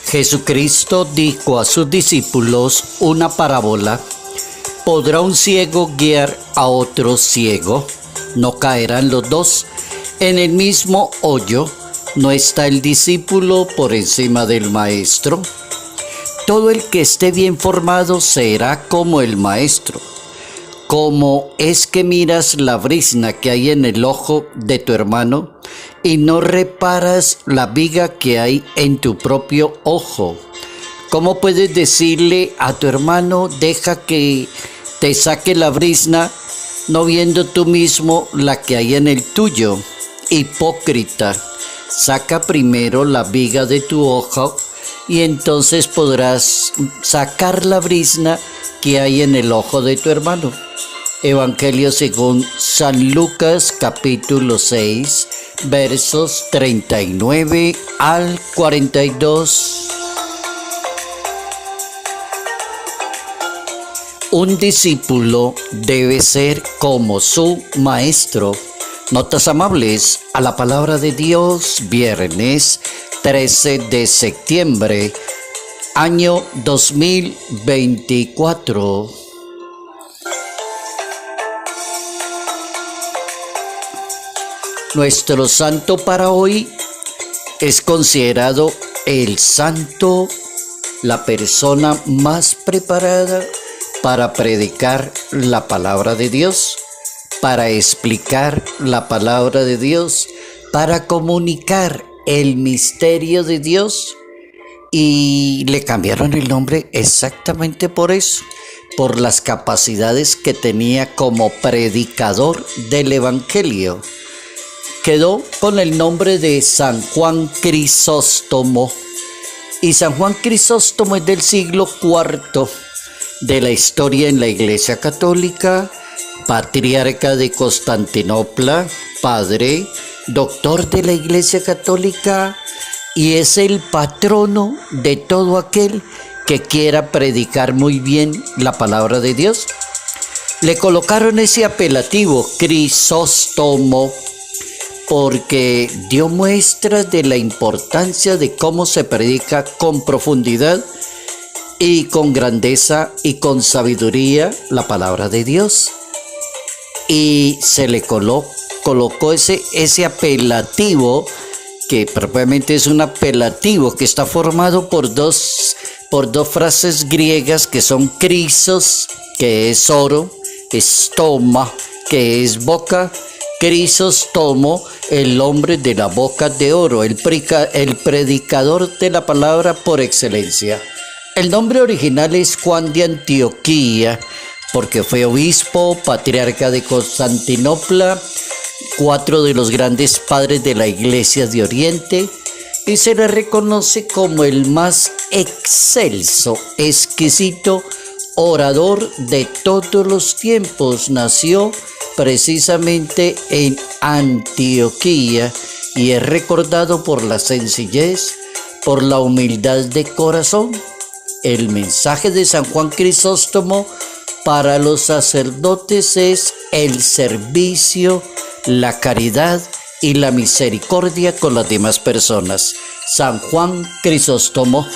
Jesucristo dijo a sus discípulos una parábola: ¿podrá un ciego guiar a otro ciego? ¿No caerán los dos en el mismo hoyo? ¿No está el discípulo por encima del maestro? Todo el que esté bien formado será como el maestro. ¿Cómo es que miras la brizna que hay en el ojo de tu hermano y no reparas la viga que hay en tu propio ojo? ¿Cómo puedes decirle a tu hermano: deja que te saque la brizna, no viendo tú mismo la que hay en el tuyo? Hipócrita, saca primero la viga de tu ojo y entonces podrás sacar la brizna que hay en el ojo de tu hermano. Evangelio según San Lucas, capítulo 6, versos 39 al 42. Un discípulo debe ser como su maestro. Notas amables a la palabra de Dios, viernes 13 de septiembre, año 2024. Nuestro santo para hoy es considerado el santo, la persona más preparada para predicar la palabra de Dios, para explicar la palabra de Dios, para comunicar el misterio de Dios. Y le cambiaron el nombre exactamente por eso, por las capacidades que tenía como predicador del Evangelio. Quedó con el nombre de San Juan Crisóstomo. Y San Juan Crisóstomo es del siglo IV de la historia en la Iglesia Católica, patriarca de Constantinopla, padre, doctor de la Iglesia Católica, y es el patrono de todo aquel que quiera predicar muy bien la palabra de Dios. Le colocaron ese apelativo, Crisóstomo, porque dio muestras de la importancia de cómo se predica con profundidad y con grandeza y con sabiduría la palabra de Dios. Y se le colocó ese apelativo, que propiamente es un apelativo que está formado por dos frases griegas que son crisos, que es oro, estoma, que es boca. Crisóstomo, el hombre de la boca de oro, el predicador de la palabra por excelencia. El nombre original es Juan de Antioquía, porque fue obispo, patriarca de Constantinopla, 4 de los grandes padres de la Iglesia de Oriente, y se le reconoce como el más excelso, exquisito orador de todos los tiempos. Nació precisamente en Antioquía y es recordado por la sencillez, por la humildad de corazón. El mensaje de San Juan Crisóstomo para los sacerdotes es el servicio, la caridad y la misericordia con las demás personas. San Juan Crisóstomo.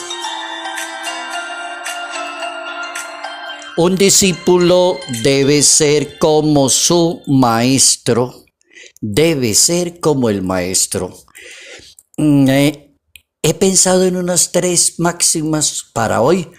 Un discípulo debe ser como su maestro, debe ser como el maestro. He pensado en unas 3 máximas para hoy,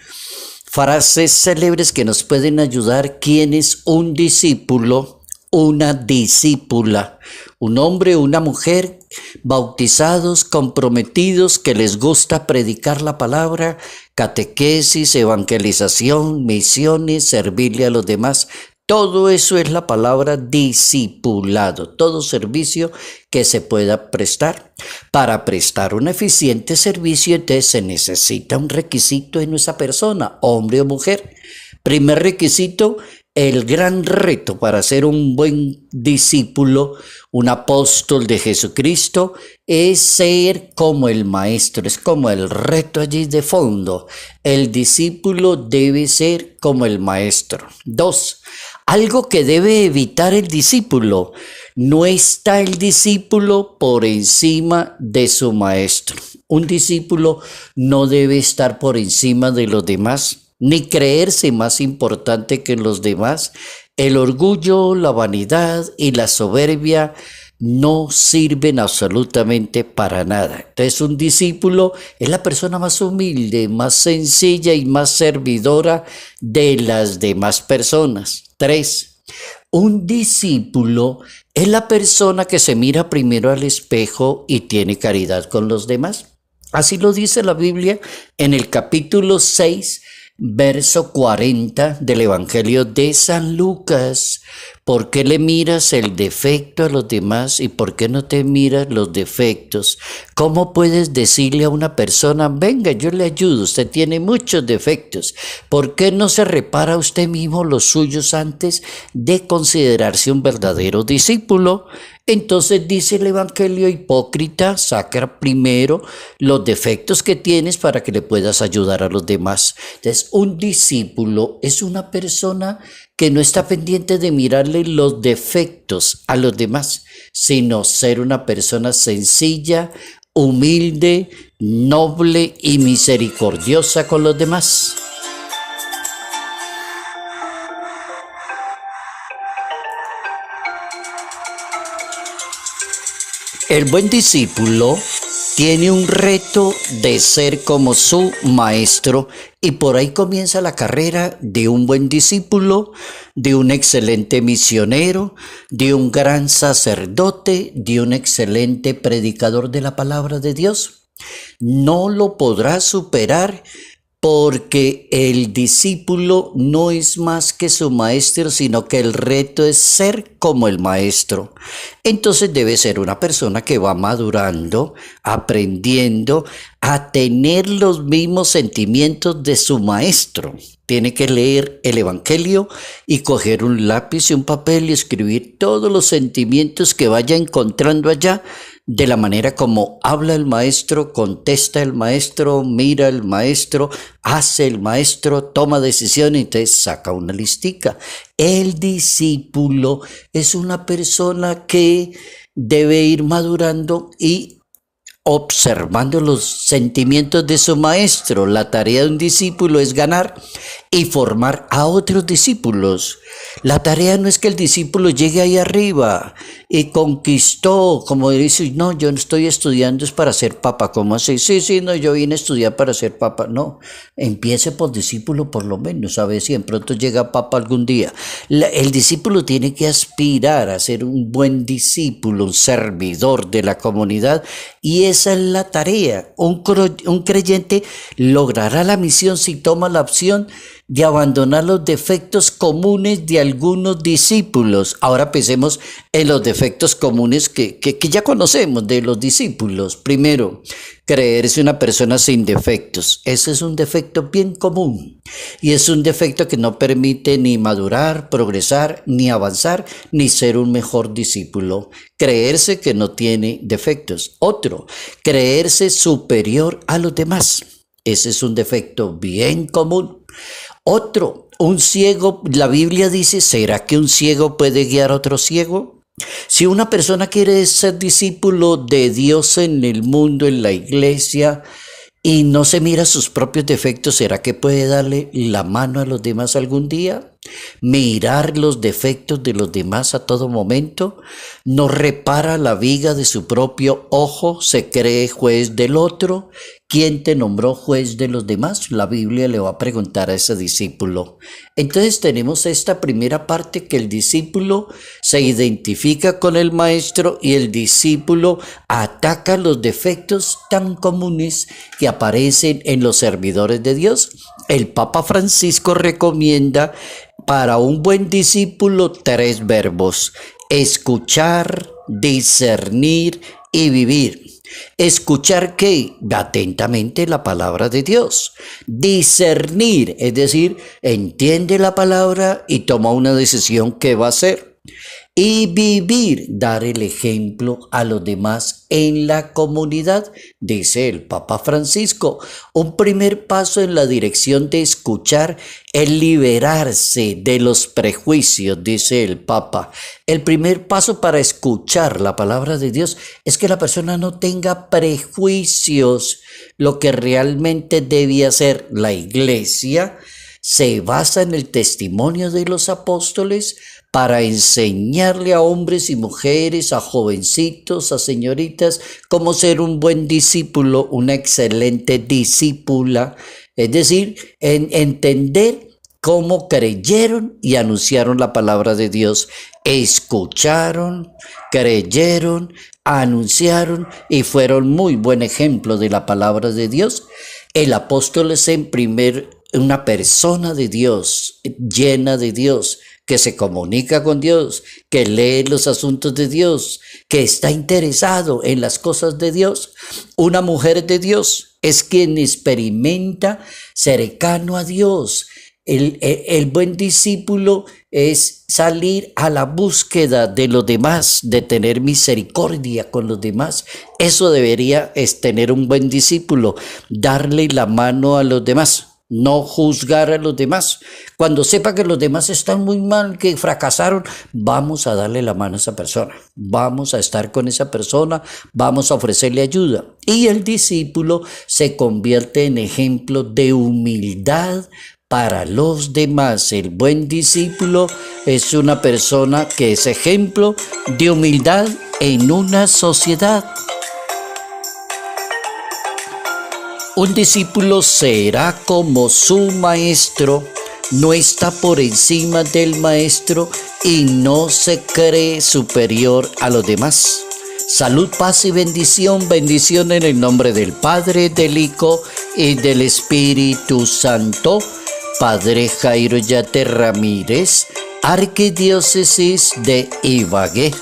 frases célebres que nos pueden ayudar. ¿Quién es un discípulo? Una discípula, un hombre o una mujer bautizados, comprometidos, que les gusta predicar la palabra, catequesis, evangelización, misiones, servirle a los demás. Todo eso es la palabra discipulado, todo servicio que se pueda prestar. Para prestar un eficiente servicio, entonces se necesita un requisito en esa persona, hombre o mujer. Primer requisito: el gran reto para ser un buen discípulo, un apóstol de Jesucristo, es ser como el maestro. Es como el reto allí de fondo. El discípulo debe ser como el maestro. 2. Algo que debe evitar el discípulo: no está el discípulo por encima de su maestro. Un discípulo no debe estar por encima de los demás, ni creerse más importante que los demás. El orgullo, la vanidad y la soberbia no sirven absolutamente para nada. Entonces, un discípulo es la persona más humilde, más sencilla y más servidora de las demás personas. 3. Un discípulo es la persona que se mira primero al espejo y tiene caridad con los demás. Así lo dice la Biblia en el capítulo 6, verso 40 del Evangelio de San Lucas. ¿Por qué le miras el defecto a los demás y por qué no te miras los defectos? ¿Cómo puedes decirle a una persona: venga, yo le ayudo, usted tiene muchos defectos? ¿Por qué no se repara usted mismo los suyos antes de considerarse un verdadero discípulo? Entonces dice el Evangelio: hipócrita, saca primero los defectos que tienes para que le puedas ayudar a los demás. Entonces, un discípulo es una persona que no está pendiente de mirarle los defectos a los demás, sino ser una persona sencilla, humilde, noble y misericordiosa con los demás. El buen discípulo tiene un reto de ser como su maestro, y por ahí comienza la carrera de un buen discípulo, de un excelente misionero, de un gran sacerdote, de un excelente predicador de la palabra de Dios. No lo podrá superar, porque el discípulo no es más que su maestro, sino que el reto es ser como el maestro. Entonces debe ser una persona que va madurando, aprendiendo a tener los mismos sentimientos de su maestro. Tiene que leer el Evangelio y coger un lápiz y un papel y escribir todos los sentimientos que vaya encontrando allá, de la manera como habla el maestro, contesta el maestro, mira el maestro, hace el maestro, toma decisiones, entonces saca una listica. El discípulo es una persona que debe ir madurando y observando los sentimientos de su maestro. La tarea de un discípulo es ganar y formar a otros discípulos. La tarea no es que el discípulo llegue ahí arriba y conquistó, como dice: no, yo no estoy estudiando es para ser papa. ¿Cómo así? Sí, no, yo vine a estudiar para ser papa. No, empiece por discípulo por lo menos, a ver si de pronto llega papa algún día. El discípulo tiene que aspirar a ser un buen discípulo, un servidor de la comunidad, y esa es la tarea. Un creyente logrará la misión si toma la opción de abandonar los defectos comunes de algunos discípulos. Ahora pensemos en los defectos comunes que ya conocemos de los discípulos. Primero, creerse una persona sin defectos. Ese es un defecto bien común y es un defecto que no permite ni madurar, progresar, ni avanzar, ni ser un mejor discípulo. Creerse que no tiene defectos. Otro, creerse superior a los demás. Ese es un defecto bien común. Otro, un ciego. La Biblia dice: ¿será que un ciego puede guiar a otro ciego? Si una persona quiere ser discípulo de Dios en el mundo, en la iglesia, y no se mira sus propios defectos, ¿será que puede darle la mano a los demás algún día? Mirar los defectos de los demás a todo momento. No repara la viga de su propio ojo, se cree juez del otro. ¿Quién te nombró juez de los demás? La Biblia le va a preguntar a ese discípulo. Entonces tenemos esta primera parte, que el discípulo se identifica con el maestro y el discípulo ataca los defectos tan comunes que aparecen en los servidores de Dios. El Papa Francisco recomienda para un buen discípulo 3 verbos: escuchar, discernir y vivir. Escuchar, ¿qué? Atentamente la palabra de Dios. Discernir, es decir, entiende la palabra y toma una decisión que va a hacer. y vivir, dar el ejemplo a los demás en la comunidad, dice el Papa Francisco. Un primer paso en la dirección de escuchar es liberarse de los prejuicios, dice el Papa. El primer paso para escuchar la palabra de Dios es que la persona no tenga prejuicios. Lo que realmente debe hacer la Iglesia se basa en el testimonio de los apóstoles para enseñarle a hombres y mujeres, a jovencitos, a señoritas, cómo ser un buen discípulo, una excelente discípula. Es decir, entender cómo creyeron y anunciaron la palabra de Dios. Escucharon, creyeron, anunciaron y fueron muy buen ejemplo de la palabra de Dios. El apóstol es una persona de Dios, llena de Dios, que se comunica con Dios, que lee los asuntos de Dios, que está interesado en las cosas de Dios. Una mujer de Dios es quien experimenta cercano a Dios. El buen discípulo es salir a la búsqueda de los demás, de tener misericordia con los demás. Eso debería es tener un buen discípulo, darle la mano a los demás. No juzgar a los demás. Cuando sepa que los demás están muy mal, que fracasaron, vamos a darle la mano a esa persona. Vamos a estar con esa persona, vamos a ofrecerle ayuda. Y el discípulo se convierte en ejemplo de humildad para los demás. El buen discípulo es una persona que es ejemplo de humildad en una sociedad. Un discípulo será como su maestro, no está por encima del maestro y no se cree superior a los demás. Salud, paz y bendición, bendición en el nombre del Padre, del Hijo y del Espíritu Santo. Padre Jairo Yate Ramírez, Arquidiócesis de Ibagué.